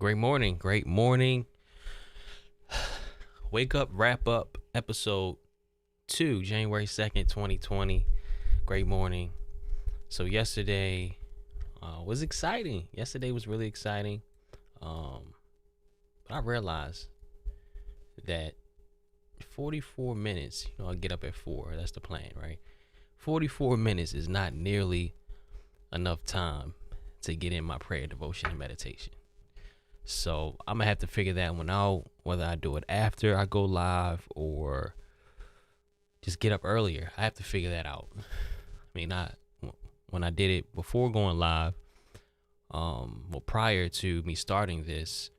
Great morning. Great morning. Wake up, wrap up, episode 2, January 2nd, 2020. Great morning. So, yesterday was exciting. Yesterday was really exciting. But I realized that 44 minutes, I get up at 4. That's the plan, right? 44 minutes is not nearly enough time to get in my prayer, devotion, and meditation. So I'm gonna have to figure that one out, whether I do it after I go live or just get up earlier. I have to figure that out. When I did it before going live, prior to me starting this,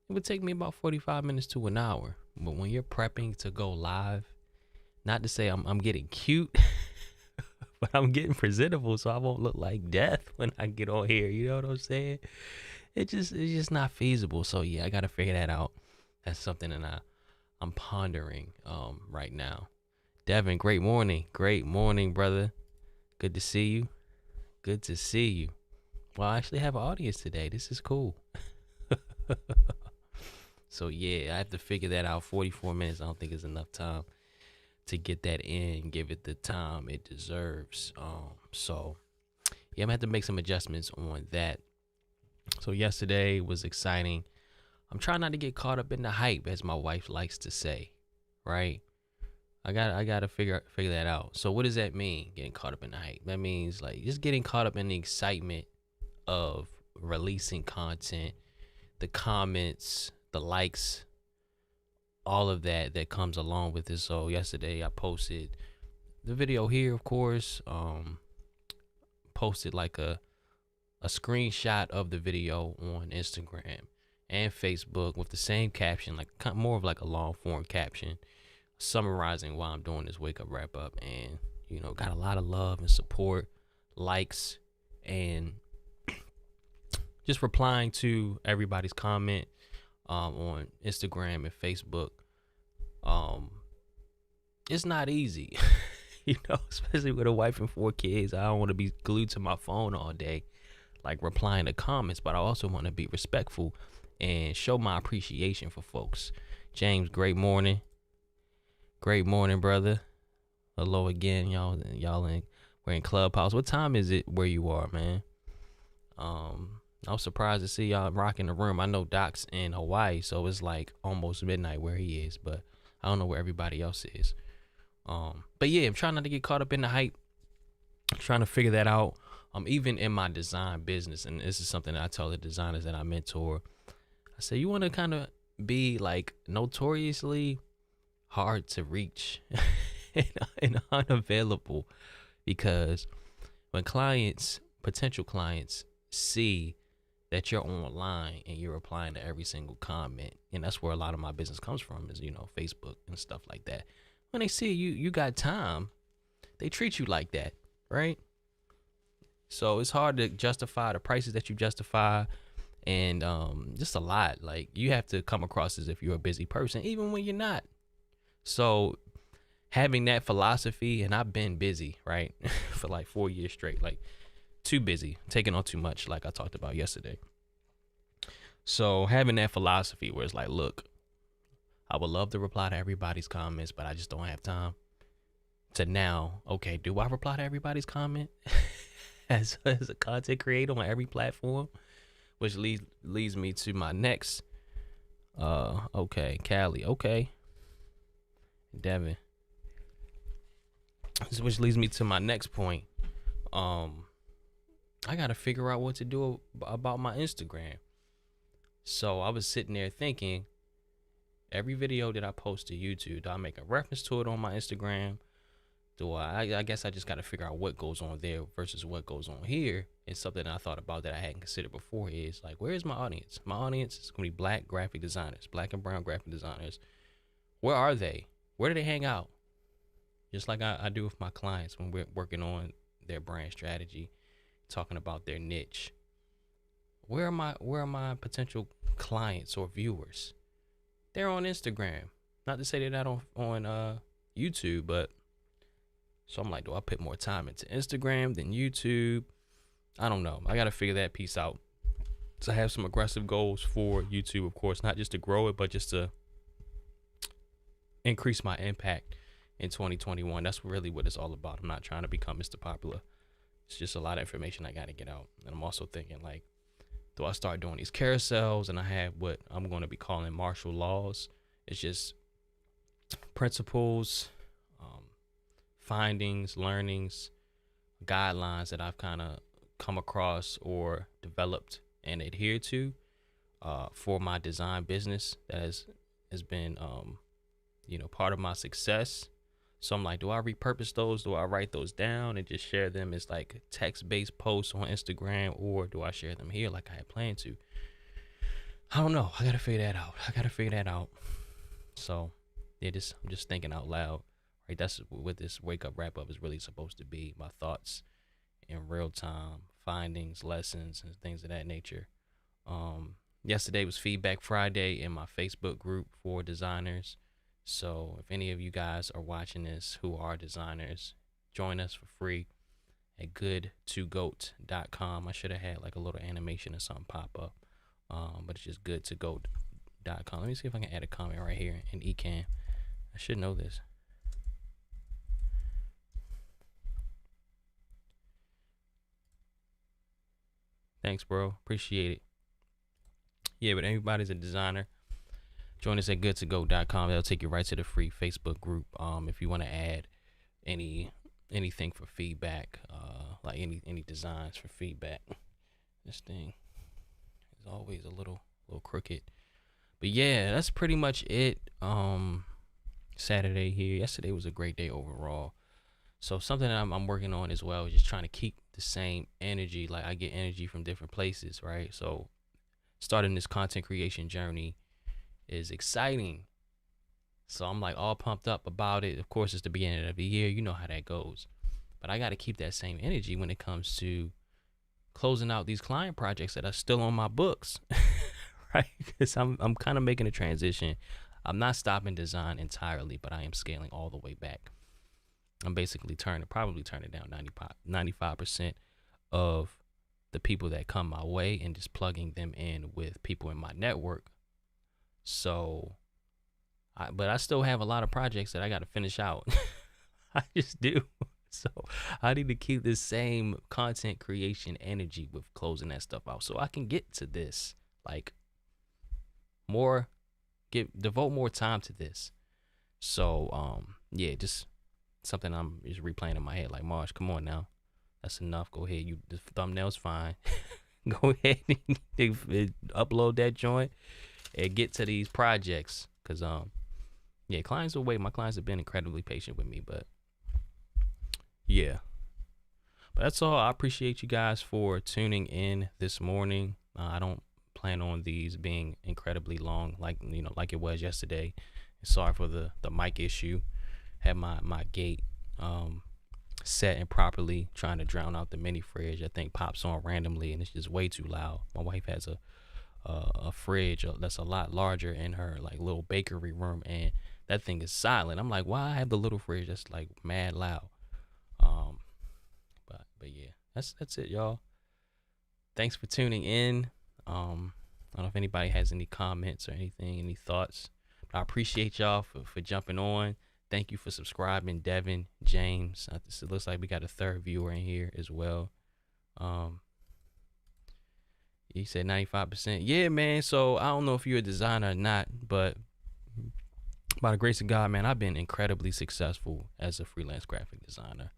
it would take me about 45 minutes to an hour. But when you're prepping to go live, not to say I'm getting cute, but I'm getting presentable so I won't look like death when I get on here. You know what I'm saying? It's just not feasible. So yeah, I gotta figure that out. That's something that I'm pondering right now. Devin, great morning. Great morning, brother. Good to see you. Good to see you. Well, I actually have an audience today. This is cool. So yeah, I have to figure that out. 44 minutes, I don't think is enough time to get that in, give it the time it deserves. So yeah, I'm gonna have to make some adjustments on that. So yesterday was exciting. I'm trying not to get caught up in the hype, as my wife likes to say, right? I gotta figure that out. So what does that mean, getting caught up in the hype? That means like just getting caught up in the excitement of releasing content, the comments, the likes, all of that comes along with it. So yesterday I posted the video here, of course. Posted like a screenshot of the video on Instagram and Facebook with the same caption, like more of like a long form caption summarizing why I'm doing this wake up wrap up, and got a lot of love and support, likes, and just replying to everybody's comment on Instagram and Facebook. It's not easy, especially with a wife and 4 kids. I don't want to be glued to my phone all day, like replying to comments, but I also want to be respectful and show my appreciation for folks. James, great morning. Great morning, brother. Hello again, y'all. We're in Clubhouse. What time is it where you are, man? I was surprised to see y'all rocking the room. I know Doc's in Hawaii, so it's like almost midnight where he is, but I don't know where everybody else is. But yeah, I'm trying not to get caught up in the hype. I'm trying to figure that out. Even in my design business, and this is something that I tell the designers that I mentor. I say, you want to kind of be like notoriously hard to reach and unavailable, because when potential clients see that you're online and you're replying to every single comment, and that's where a lot of my business comes from, is Facebook and stuff like that. When they see you got time, they treat you like that, right? So it's hard to justify the prices that you justify, and just a lot. Like, you have to come across as if you're a busy person, even when you're not. So having that philosophy, and I've been busy, right, for like 4 years straight, like too busy, taking on too much, like I talked about yesterday. So having that philosophy where it's like, look, I would love to reply to everybody's comments, but I just don't have time. To now, okay, do I reply to everybody's comment as a content creator on every platform? Which leads me to my next, okay, Callie, okay, Devin. Which leads me to my next point. I got to figure out what to do about my Instagram. So I was sitting there thinking, every video that I post to YouTube, do I make a reference to it on my Instagram? I guess I just got to figure out what goes on there versus what goes on here. It's something that I thought about that I hadn't considered before, is like, where's my audience? My audience is going to be black graphic designers, black and brown graphic designers. Where are they? Where do they hang out? Just like I do with my clients when we're working on their brand strategy, talking about their niche. Where are my potential clients or viewers? They're on Instagram. Not to say they're not on YouTube, but so I'm like, do I put more time into Instagram than YouTube? I don't know. I got to figure that piece out. So I have some aggressive goals for YouTube, of course, not just to grow it, but just to increase my impact in 2021. That's really what it's all about. I'm not trying to become Mr. Popular. It's just a lot of information I got to get out. And I'm also thinking, like, do I start doing these carousels? And I have what I'm going to be calling martial laws. It's just principles, findings, learnings, guidelines that I've kind of come across or developed and adhered to for my design business that has been part of my success. So I'm like, do I repurpose those? Do I write those down and just share them as like text-based posts on Instagram, or do I share them here like I had planned to? I don't know. I gotta figure that out. So yeah, I'm just thinking out loud. Right, that's what this wake up wrap up is really supposed to be. My thoughts in real time, findings, lessons, and things of that nature. Yesterday was Feedback Friday in my Facebook group for designers. So if any of you guys are watching this who are designers, join us for free at good2goat.com. I should have had like a little animation or something pop up, but it's just good2goat.com. Let me see if I can add a comment right here in Ecamm. I should know this. Thanks, bro. Appreciate it. Yeah, but everybody's a designer. Join us at good2goat.com. That'll take you right to the free Facebook group. If you want to add anything for feedback, like any designs for feedback. This thing is always a little crooked. But yeah, that's pretty much it. Saturday here. Yesterday was a great day overall. So something that I'm working on as well is just trying to keep the same energy. Like I get energy from different places, right? So starting this content creation journey is exciting. So I'm like all pumped up about it. Of course, it's the beginning of the year. You know how that goes. But I got to keep that same energy when it comes to closing out these client projects that are still on my books, right? Because I'm kind of making a transition. I'm not stopping design entirely, but I am scaling all the way back. I'm basically probably turning down 95% of the people that come my way and just plugging them in with people in my network. So, but I still have a lot of projects that I got to finish out. I just do. So I need to keep this same content creation energy with closing that stuff out so I can get to this, like devote more time to this. So, yeah, just something I'm just replaying in my head. Like, Marsh, come on now. That's enough. Go ahead. The thumbnail's fine. Go ahead and upload that joint and get to these projects. Cause yeah, clients will wait. My clients have been incredibly patient with me, but yeah. But that's all. I appreciate you guys for tuning in this morning. I don't plan on these being incredibly long, like it was yesterday. Sorry for the mic issue. Had my gate set improperly, trying to drown out the mini fridge. I think pops on randomly, and it's just way too loud. My wife has a fridge that's a lot larger in her like little bakery room, and that thing is silent. I'm like, why I have the little fridge that's like mad loud? But yeah, that's it, y'all. Thanks for tuning in. I don't know if anybody has any comments or anything, any thoughts. But I appreciate y'all for jumping on. Thank you for subscribing, Devin, James. It looks like we got a third viewer in here as well. You said 95%. Yeah, man. So I don't know if you're a designer or not, but by the grace of God, man, I've been incredibly successful as a freelance graphic designer.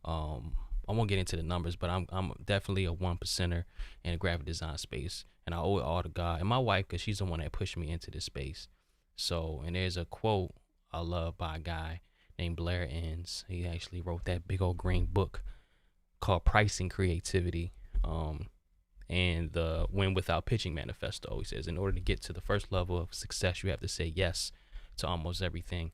I won't get into the numbers, but I'm definitely a 1%er in the graphic design space, and I owe it all to God and my wife, because she's the one that pushed me into this space. So, and there's a quote I love by a guy named Blair Enns. He actually wrote that big old green book called Pricing Creativity, and the Win Without Pitching Manifesto. He says, in order to get to the first level of success, you have to say yes to almost everything.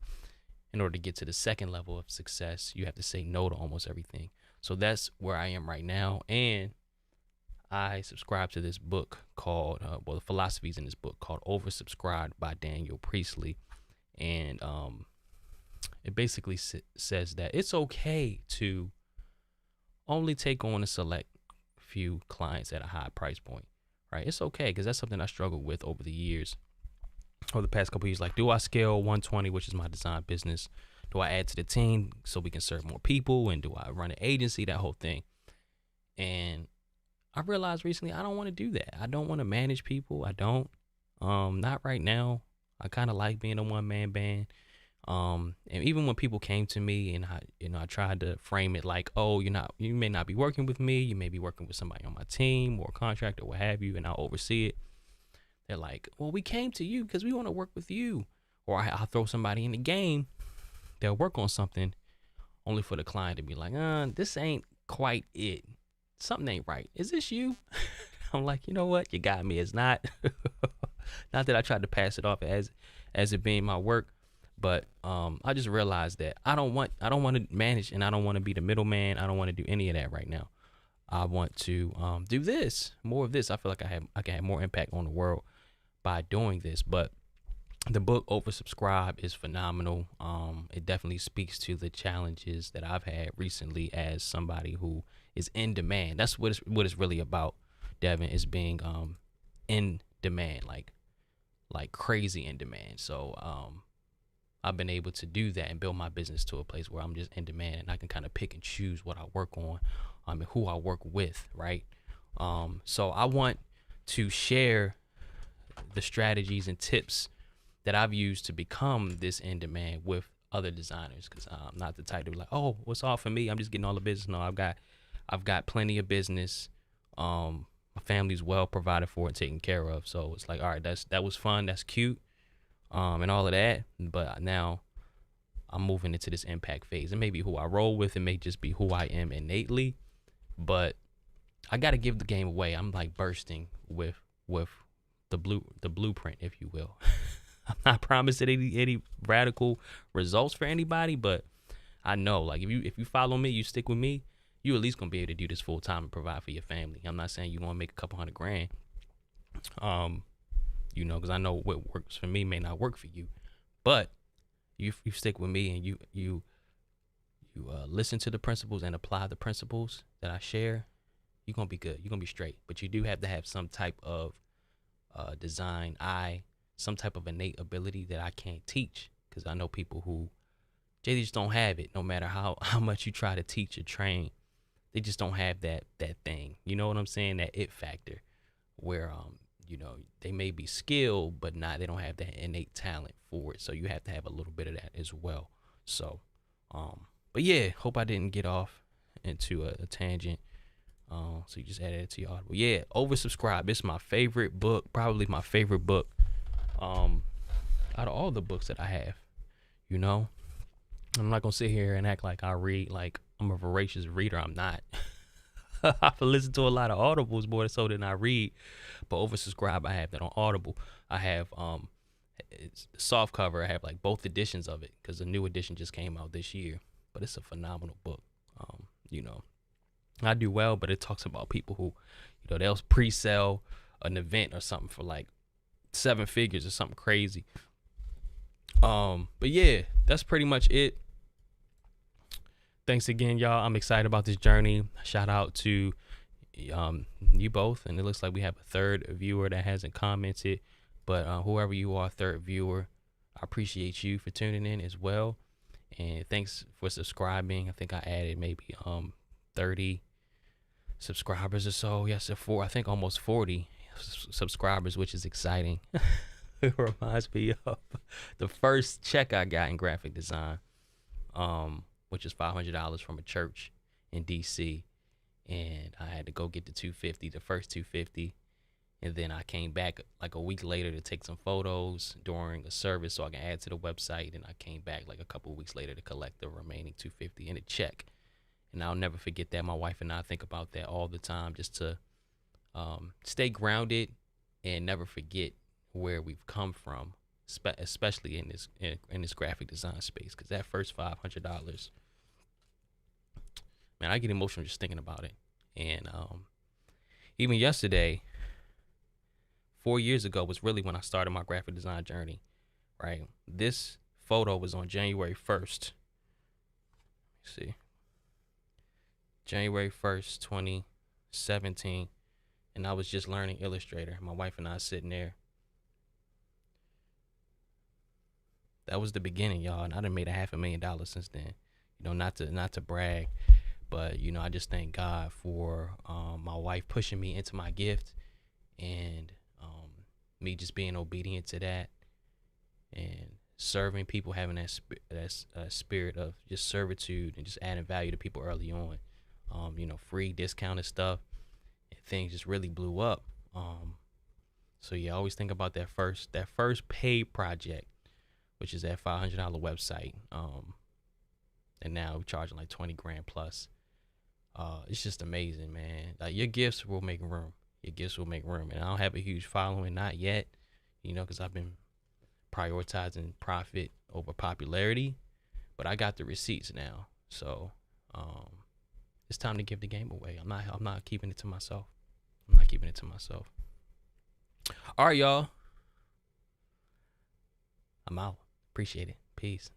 In order to get to the second level of success, you have to say no to almost everything. So that's where I am right now. And I subscribe to this book called, the philosophies in this book called Oversubscribed by Daniel Priestley. And it basically says that it's okay to only take on a select few clients at a high price point, right? It's okay because that's something I struggled with over the years, over the past couple of years. Like, do I scale 120, which is my design business? Do I add to the team so we can serve more people? And do I run an agency? That whole thing. And I realized recently I don't want to do that. I don't want to manage people. I don't. Not right now. I kind of like being a one man band. And even when people came to me and I tried to frame it like, oh, you may not be working with me. You may be working with somebody on my team or a contractor, what have you, and I'll oversee it. They're like, well, we came to you because we want to work with you. Or I'll throw somebody in the game. They'll work on something only for the client to be like, this ain't quite it. Something ain't right. Is this you? I'm like, you know what? You got me. It's not. Not that I tried to pass it off as it being my work, but I just realized that I don't want to manage, and I don't want to be the middleman. I don't want to do any of that right now. I want to do more of this. I feel like I can have more impact on the world by doing this. But the book Oversubscribe is phenomenal. It definitely speaks to the challenges that I've had recently as somebody who is in demand. That's what it's really about, Devin, is being in demand, like crazy in demand. So I've been able to do that and build my business to a place where I'm just in demand, and I can kind of pick and choose what I work on, and who I work with, right? So I want to share the strategies and tips that I've used to become this in demand with other designers, because I'm not the type to be like, oh, what's all for me? I'm just getting all the business. No, I've got plenty of business. My family's well provided for and taken care of. So it's like, all right, that was fun. That's cute. And all of that. But now I'm moving into this impact phase. It may be who I roll with. It may just be who I am innately. But I got to give the game away. I'm like bursting with the blueprint, if you will. I'm not promising any radical results for anybody, but I know, like, if you follow me, you stick with me, you at least gonna be able to do this full time and provide for your family. I'm not saying you want to make a couple $100,000, because I know what works for me may not work for you, but you stick with me and you listen to the principles and apply the principles that I share, you're gonna be good. You're gonna be straight. But you do have to have some type of design some type of innate ability that I can't teach, because I know people who they just don't have it. No matter how much you try to teach or train, they just don't have that thing. You know what I'm saying? That it factor, where they may be skilled, but they don't have that innate talent for it. So you have to have a little bit of that as well. So, but yeah, hope I didn't get off into a tangent. So you just added it to your Audible. Yeah, Oversubscribe. It's my favorite book, probably my favorite book. Out of all the books that I have, I'm not gonna sit here and act like I read like I'm a voracious reader. I'm not. I've listened to a lot of Audibles more so than I read, but Oversubscribe, I have that on Audible. I have it's soft cover. I have like both editions of it because the new edition just came out this year. But it's a phenomenal book. I do well, but it talks about people who, they'll pre-sell an event or something for like 7 figures or something crazy. But yeah, that's pretty much it. Thanks again, y'all. I'm excited about this journey. Shout out to you both, and it looks like we have a third viewer that hasn't commented, but whoever you are, third viewer, I appreciate you for tuning in as well, and thanks for subscribing. I think I added maybe 30 subscribers or so. Yes, I think almost 40 subscribers, which is exciting. It reminds me of the first check I got in graphic design, which is $500 from a church in DC, and I had to go get the first 250, and then I came back like a week later to take some photos during a service so I can add to the website, and I came back like a couple of weeks later to collect the remaining 250 in a check. And I'll never forget that. My wife and I think about that all the time, just to stay grounded and never forget where we've come from, especially in this graphic design space. Because that first $500, man, I get emotional just thinking about it. And even yesterday, 4 years ago, was really when I started my graphic design journey. Right, this photo was on January 1st. Let's see. January 1st, 2017, and I was just learning Illustrator. My wife and I sitting there. That was the beginning, y'all, and I done made $500,000 since then. Not to brag, but I just thank God for my wife pushing me into my gift, and me just being obedient to that, and serving people, having that spirit of just servitude and just adding value to people early on. Free discounted stuff, and things just really blew up. So yeah, I always think about that first paid project, which is that $500 website. And now we're charging like 20 grand plus. It's just amazing, man. Like, your gifts will make room. Your gifts will make room. And I don't have a huge following, not yet, because I've been prioritizing profit over popularity, but I got the receipts now. So, it's time to give the game away. I'm not keeping it to myself. All right, y'all. I'm out. Appreciate it. Peace.